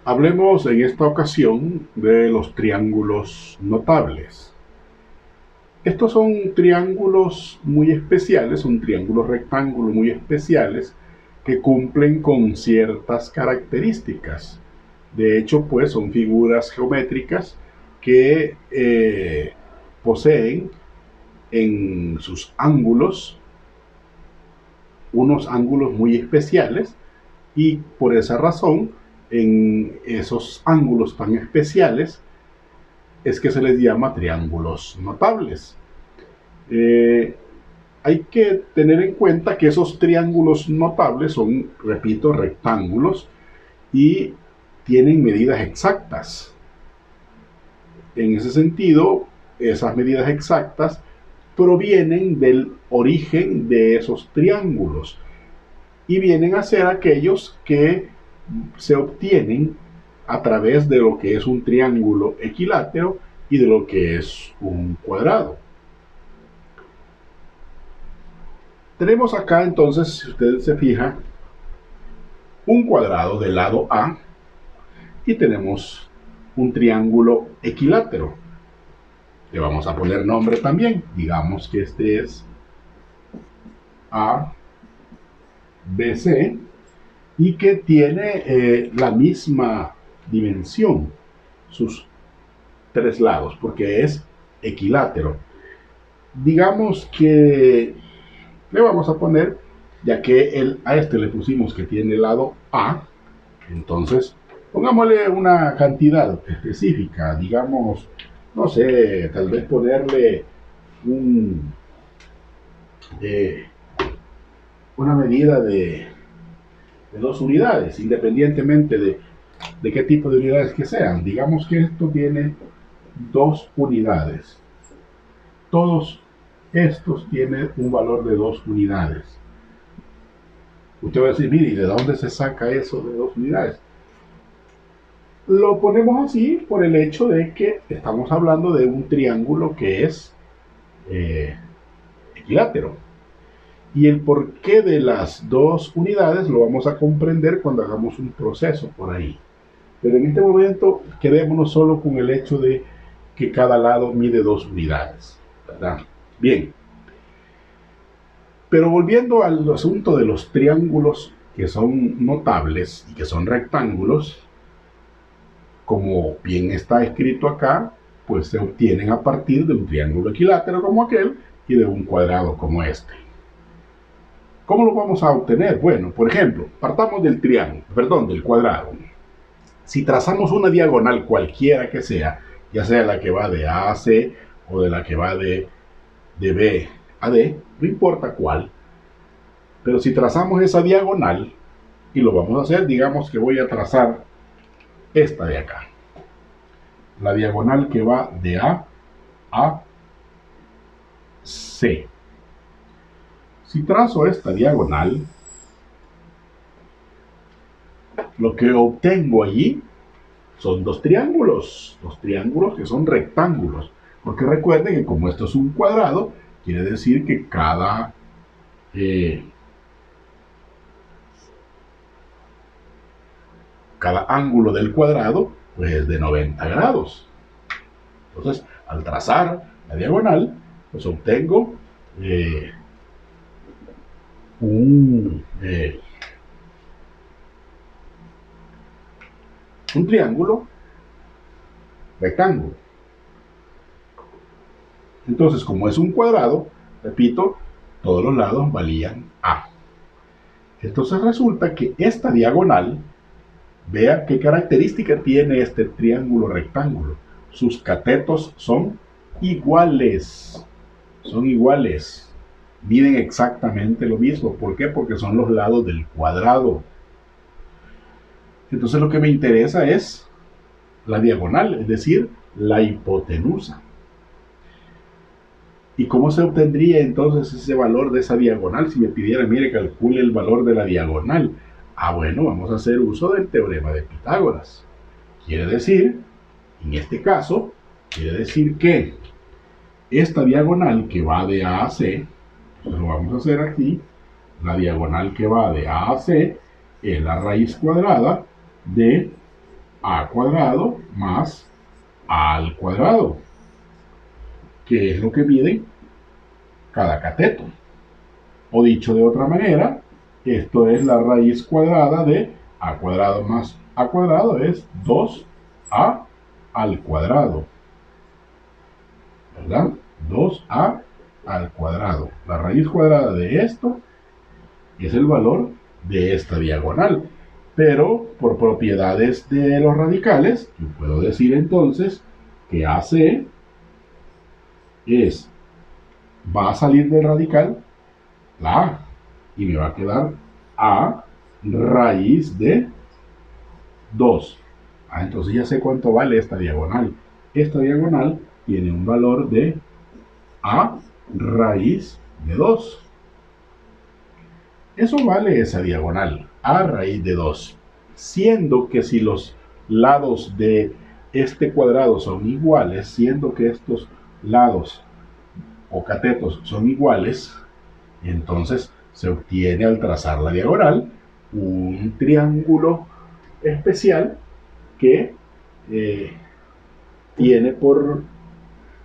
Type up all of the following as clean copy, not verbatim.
Hablemos en esta ocasión de los triángulos notables. Estos son triángulos muy especiales, son triángulos rectángulos muy especiales que cumplen con ciertas características. De hecho, pues son figuras geométricas que poseen en sus ángulos unos ángulos muy especiales y por esa razón en esos ángulos tan especiales es que se les llama triángulos notables. Hay que tener en cuenta que esos triángulos notables son, repito, rectángulos y tienen medidas exactas. En ese sentido, esas medidas exactas provienen del origen de esos triángulos y vienen a ser aquellos que se obtienen a través de lo que es un triángulo equilátero y de lo que es un cuadrado. Tenemos acá entonces, si usted se fija, un cuadrado del lado A y tenemos un triángulo equilátero. Le vamos a poner nombre también. Digamos que este es ABC y que tiene la misma dimensión, sus tres lados, porque es equilátero. Digamos que le vamos a poner, ya que a este le pusimos que tiene el lado A, entonces pongámosle una cantidad específica, digamos, no sé, tal vez ponerle una medida de 2 unidades, independientemente de qué tipo de unidades que sean. Digamos que esto tiene 2 unidades. Todos estos tienen un valor de 2 unidades. Usted va a decir, mire, ¿y de dónde se saca eso de 2 unidades? Lo ponemos así por el hecho de que estamos hablando de un triángulo que es equilátero. Y el porqué de las 2 unidades lo vamos a comprender cuando hagamos un proceso por ahí. Pero en este momento quedémonos solo con el hecho de que cada lado mide 2 unidades, ¿verdad? Bien. Pero volviendo al asunto de los triángulos que son notables y que son rectángulos, como bien está escrito acá, pues se obtienen a partir de un triángulo equilátero como aquel y de un cuadrado como este. ¿Cómo lo vamos a obtener? Bueno, por ejemplo, partamos del del cuadrado. Si trazamos una diagonal cualquiera que sea, ya sea la que va de A a C o de la que va de B a D, no importa cuál, pero si trazamos esa diagonal, y lo vamos a hacer, digamos que voy a trazar esta de acá, la diagonal que va de A a C. Si trazo esta diagonal, lo que obtengo allí son dos triángulos que son rectángulos, porque recuerden que como esto es un cuadrado, quiere decir que cada ángulo del cuadrado pues es de 90 grados. Entonces, al trazar la diagonal, pues obtengo un triángulo rectángulo. Entonces, como es un cuadrado, repito, todos los lados valían A. Entonces resulta que esta diagonal, vea qué característica tiene este triángulo rectángulo. Sus catetos son iguales. Son iguales. Miden exactamente lo mismo. ¿Por qué? Porque son los lados del cuadrado. Entonces lo que me interesa es la diagonal, es decir, la hipotenusa. ¿Y cómo se obtendría entonces ese valor de esa diagonal? Si me pidieran, mire, calcule el valor de la diagonal. Bueno, vamos a hacer uso del teorema de Pitágoras. Quiere decir, en este caso, quiere decir que esta diagonal que va de A a C, lo vamos a hacer aquí, la diagonal que va de A a C es la raíz cuadrada de a cuadrado más a al cuadrado, que es lo que mide cada cateto. O dicho de otra manera, esto es la raíz cuadrada de a cuadrado más a cuadrado, es 2a al cuadrado, ¿verdad? 2a al cuadrado. La raíz cuadrada de esto es el valor de esta diagonal. Pero por propiedades de los radicales, yo puedo decir entonces que AC va a salir del radical la A y me va a quedar A raíz de 2. Entonces ya sé cuánto vale esta diagonal. Esta diagonal tiene un valor de A raíz de 2. Eso vale esa diagonal, A raíz de 2. Siendo que si los lados de este cuadrado son iguales, siendo que estos lados o catetos son iguales, entonces se obtiene al trazar la diagonal un triángulo especial que tiene por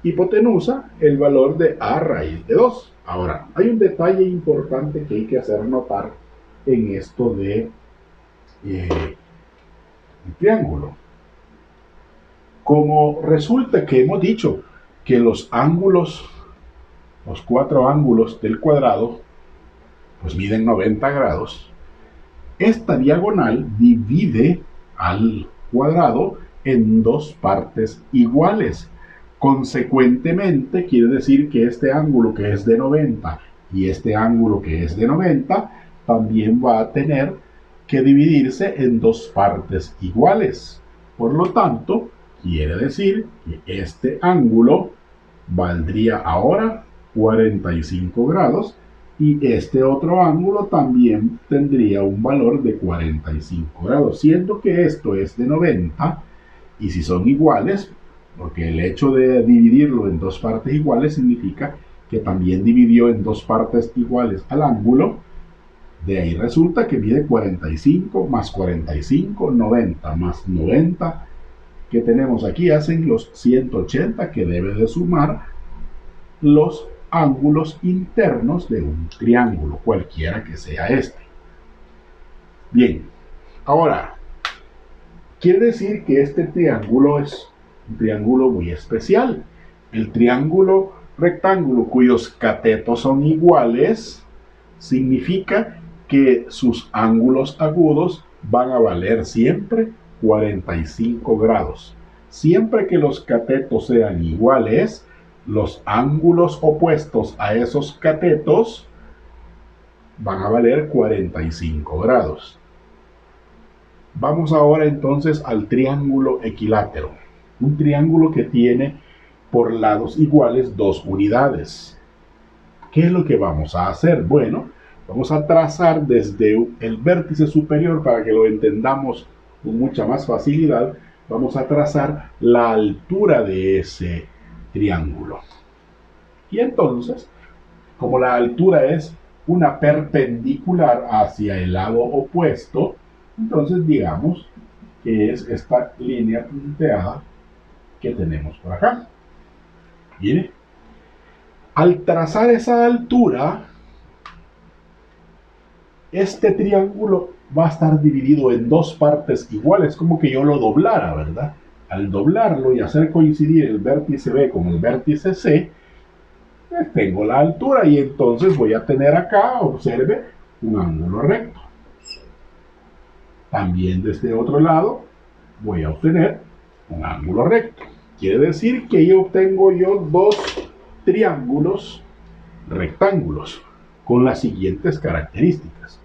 hipotenusa el valor de a raíz de 2. Ahora, hay un detalle importante que hay que hacer notar en esto de un triángulo. Como resulta que hemos dicho que los ángulos, los 4 ángulos del cuadrado, pues miden 90 grados, esta diagonal divide al cuadrado en 2 partes iguales. Consecuentemente, quiere decir que este ángulo que es de 90 y este ángulo que es de 90 también va a tener que dividirse en 2 partes iguales. Por lo tanto, quiere decir que este ángulo valdría ahora 45 grados y este otro ángulo también tendría un valor de 45 grados, siendo que esto es de 90 y si son iguales, porque el hecho de dividirlo en 2 partes iguales significa que también dividió en 2 partes iguales al ángulo. De ahí resulta que mide 45 más 45, 90 más 90, que tenemos aquí hacen los 180, que debe de sumar los ángulos internos de un triángulo, cualquiera que sea este. Bien, ahora, quiere decir que este triángulo es un triángulo muy especial. El triángulo rectángulo cuyos catetos son iguales significa que sus ángulos agudos van a valer siempre 45 grados. Siempre que los catetos sean iguales, los ángulos opuestos a esos catetos van a valer 45 grados. Vamos ahora entonces al triángulo equilátero. Un triángulo que tiene por lados iguales 2 unidades. ¿Qué es lo que vamos a hacer? Bueno, vamos a trazar desde el vértice superior para que lo entendamos con mucha más facilidad. Vamos a trazar la altura de ese triángulo. Y entonces, como la altura es una perpendicular hacia el lado opuesto, entonces digamos que es esta línea punteada que tenemos por acá. Mire, al trazar esa altura, este triángulo va a estar dividido en 2 partes iguales, como que yo lo doblara, ¿verdad? Al doblarlo y hacer coincidir el vértice B con el vértice C, pues tengo la altura y entonces voy a tener acá, observe, un ángulo recto. También de este otro lado voy a obtener un ángulo recto. Quiere decir que yo obtengo 2 triángulos rectángulos con las siguientes características.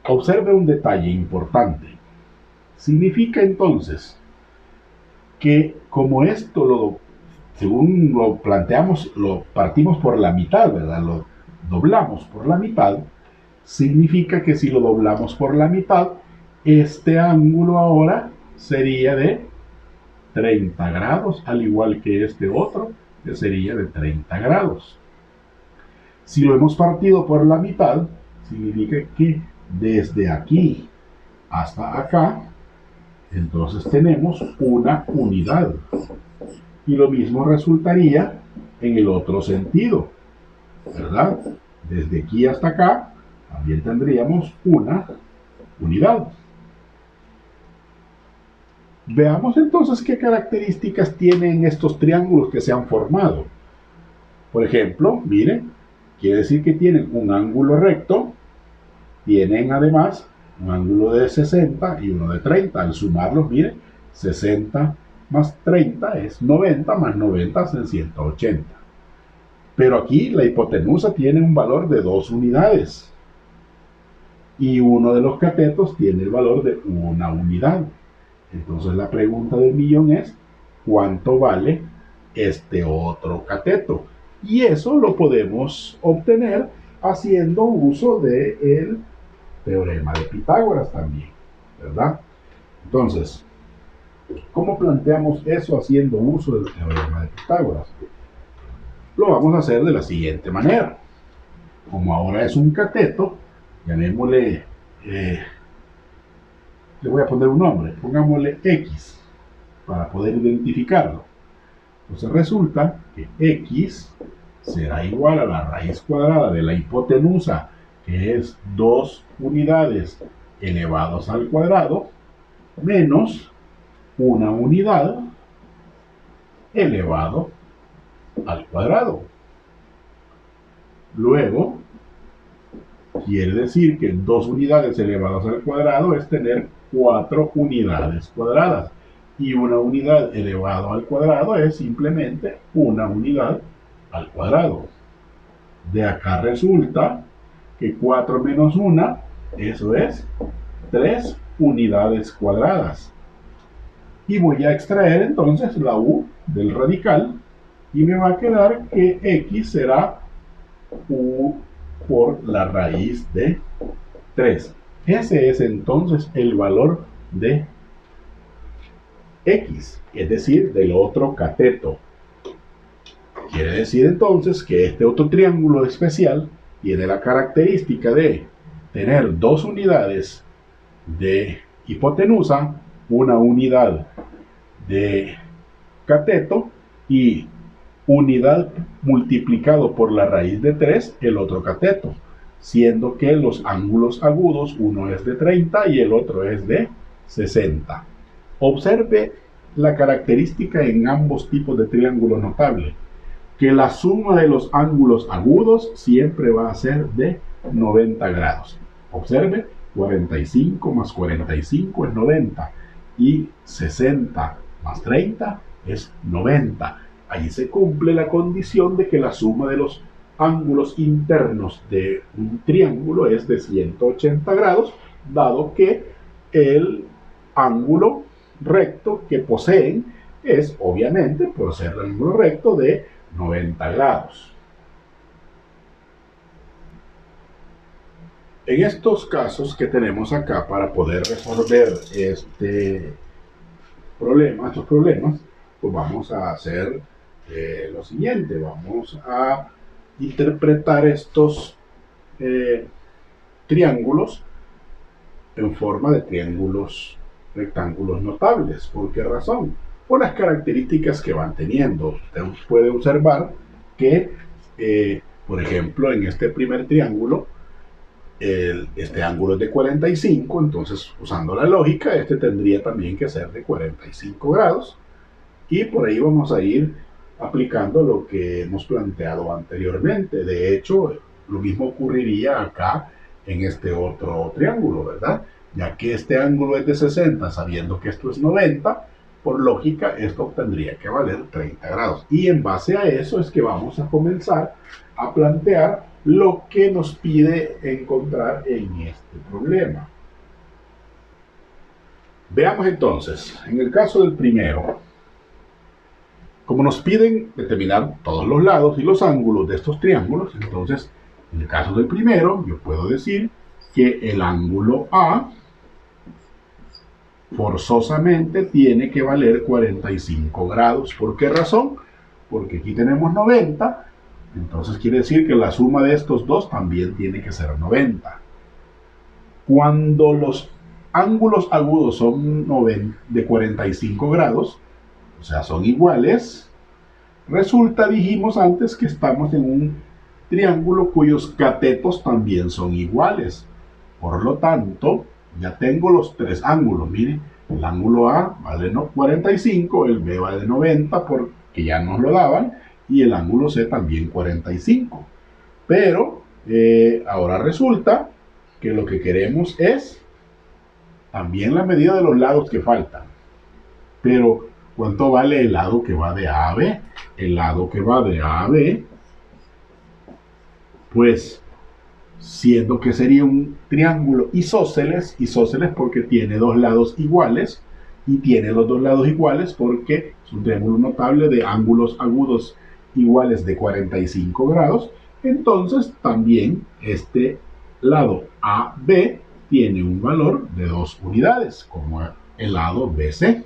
Observe un detalle importante. Significa entonces que como esto según lo planteamos, lo partimos por la mitad, ¿verdad? Lo doblamos por la mitad. Significa que si lo doblamos por la mitad, este ángulo ahora sería de 30 grados, al igual que este otro, que sería de 30 grados. Si lo hemos partido por la mitad, significa que desde aquí hasta acá Entonces tenemos una unidad. Y lo mismo resultaría en el otro sentido, ¿verdad? Desde aquí hasta acá también tendríamos una unidad. Veamos entonces qué características tienen estos triángulos que se han formado. Por ejemplo, miren, quiere decir que tienen un ángulo recto, tienen además un ángulo de 60 y uno de 30. Al sumarlos, miren, 60 más 30 es 90, más 90 hacen 180. Pero aquí la hipotenusa tiene un valor de 2 unidades. Y uno de los catetos tiene el valor de 1 unidad. Entonces la pregunta del millón es, ¿cuánto vale este otro cateto? Y eso lo podemos obtener haciendo uso del teorema de Pitágoras también, ¿verdad? Entonces, ¿cómo planteamos eso haciendo uso del teorema de Pitágoras? Lo vamos a hacer de la siguiente manera. Como ahora es un cateto, llamémosle, le voy a poner un nombre, pongámosle X, para poder identificarlo. Entonces resulta que X será igual a la raíz cuadrada de la hipotenusa, que es 2 unidades elevados al cuadrado, menos 1 unidad elevado al cuadrado. Luego, quiere decir que 2 unidades elevadas al cuadrado es tener 4 unidades cuadradas. Y 1 unidad elevado al cuadrado es simplemente 1 unidad al cuadrado. De acá resulta que 4 menos 1, eso es 3 unidades cuadradas. Y voy a extraer entonces la u del radical y me va a quedar que x será u por la raíz de 3. Ese es entonces el valor de x, es decir, del otro cateto. Quiere decir entonces que este otro triángulo especial tiene la característica de tener 2 unidades de hipotenusa, 1 unidad de cateto y unidad multiplicado por la raíz de 3 el otro cateto, siendo que los ángulos agudos, uno es de 30 y el otro es de 60. Observe la característica en ambos tipos de triángulos notable, que la suma de los ángulos agudos siempre va a ser de 90 grados. Observe, 45 más 45 es 90 y 60 más 30 es 90. Ahí se cumple la condición de que la suma de los ángulos internos de un triángulo es de 180 grados, dado que el ángulo recto que poseen es, obviamente, por ser el ángulo recto, de 90 grados. En estos casos que tenemos acá, para poder resolver estos problemas, pues vamos a hacer lo siguiente. Vamos a interpretar estos triángulos en forma de triángulos rectángulos notables. ¿Por qué razón? Por las características que van teniendo. Usted puede observar que, por ejemplo, en este primer triángulo, este ángulo es de 45, entonces usando la lógica, este tendría también que ser de 45 grados, y por ahí vamos a ir aplicando lo que hemos planteado anteriormente. De hecho, lo mismo ocurriría acá en este otro triángulo, ¿verdad? Ya que este ángulo es de 60, sabiendo que esto es 90, por lógica esto tendría que valer 30 grados. Y en base a eso es que vamos a comenzar a plantear lo que nos pide encontrar en este problema. Veamos entonces, en el caso del primero, como nos piden determinar todos los lados y los ángulos de estos triángulos, entonces, en el caso del primero, yo puedo decir que el ángulo A forzosamente tiene que valer 45 grados. ¿Por qué razón? Porque aquí tenemos 90, entonces quiere decir que la suma de estos dos también tiene que ser 90. Cuando los ángulos agudos son de 45 grados, o sea, son iguales, resulta, dijimos antes, que estamos en un triángulo cuyos catetos también son iguales. Por lo tanto, ya tengo los tres ángulos. Miren, el ángulo A vale 45, el B vale 90 porque ya nos lo daban, y el ángulo C también 45. Pero ahora resulta que lo que queremos es también la medida de los lados que faltan. Pero, ¿cuánto vale el lado que va de A a B? El lado que va de A a B, pues, siendo que sería un triángulo isósceles porque tiene dos lados iguales, y tiene los dos lados iguales porque es un triángulo notable de ángulos agudos iguales de 45 grados, entonces también este lado AB tiene un valor de 2 unidades, como el lado BC.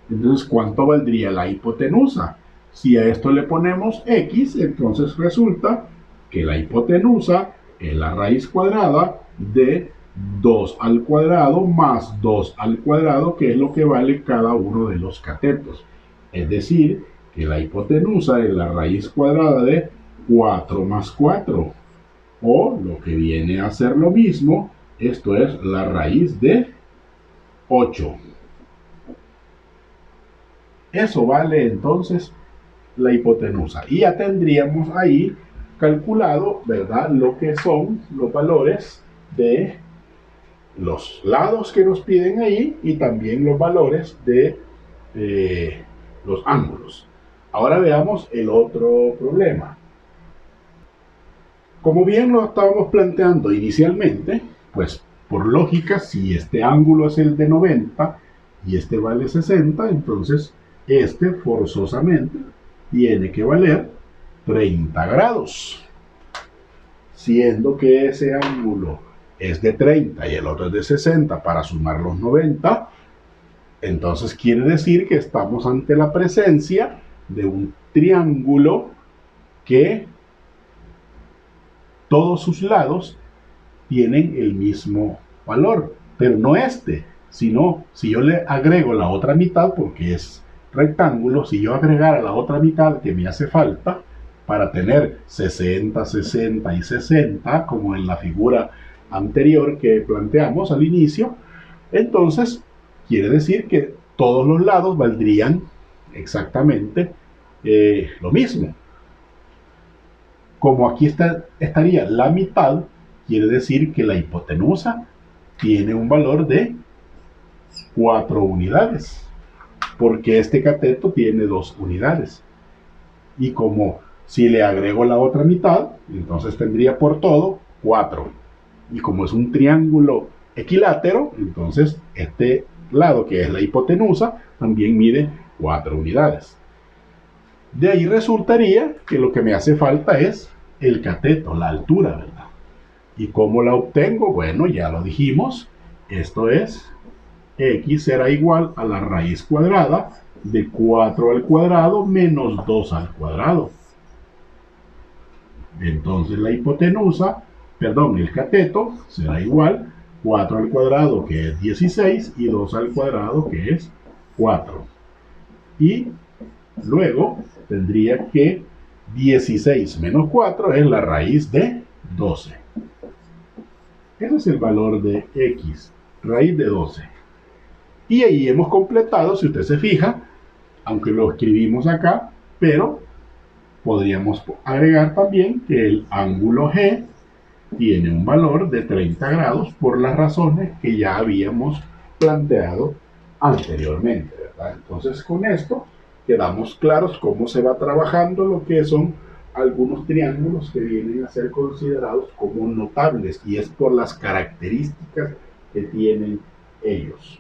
Entonces, ¿cuánto valdría la hipotenusa? Si a esto le ponemos X, entonces resulta que la hipotenusa es la raíz cuadrada de 2 al cuadrado más 2 al cuadrado, que es lo que vale cada uno de los catetos. Es decir, que la hipotenusa es la raíz cuadrada de 4 más 4. O lo que viene a ser lo mismo, esto es la raíz de 8. Eso vale entonces la hipotenusa. Y ya tendríamos ahí calculado, ¿verdad?, lo que son los valores de los lados que nos piden ahí y también los valores de los ángulos. Ahora veamos el otro problema. Como bien lo estábamos planteando inicialmente, pues por lógica, si este ángulo es el de 90 y este vale 60, entonces este forzosamente tiene que valer 30 grados. Siendo que ese ángulo es de 30 y el otro es de 60 para sumar los 90, entonces quiere decir que estamos ante la presencia de un triángulo que todos sus lados tienen el mismo valor, pero no este, sino si yo le agrego la otra mitad, porque es rectángulo, si yo agregara la otra mitad que me hace falta para tener 60, 60 y 60, como en la figura anterior que planteamos al inicio, entonces quiere decir que todos los lados valdrían exactamente lo mismo. Como aquí estaría la mitad, quiere decir que la hipotenusa tiene un valor de 4 unidades, porque este cateto tiene 2 unidades. Y como si le agrego la otra mitad, entonces tendría por todo 4. Y como es un triángulo equilátero, entonces este lado, que es la hipotenusa, también mide 4 unidades. De ahí resultaría que lo que me hace falta es el cateto, la altura, ¿verdad? ¿Y cómo la obtengo? Bueno, ya lo dijimos. Esto es, X será igual a la raíz cuadrada de 4 al cuadrado menos 2 al cuadrado. Entonces la hipotenusa, el cateto, será igual 4 al cuadrado, que es 16, y 2 al cuadrado, que es 4. Y luego tendría que 16 menos 4 es la raíz de 12. Ese es el valor de X, raíz de 12. Y ahí hemos completado, si usted se fija, aunque lo escribimos acá, pero podríamos agregar también que el ángulo G tiene un valor de 30 grados por las razones que ya habíamos planteado anteriormente, ¿verdad? Entonces, con esto quedamos claros cómo se va trabajando lo que son algunos triángulos que vienen a ser considerados como notables, y es por las características que tienen ellos.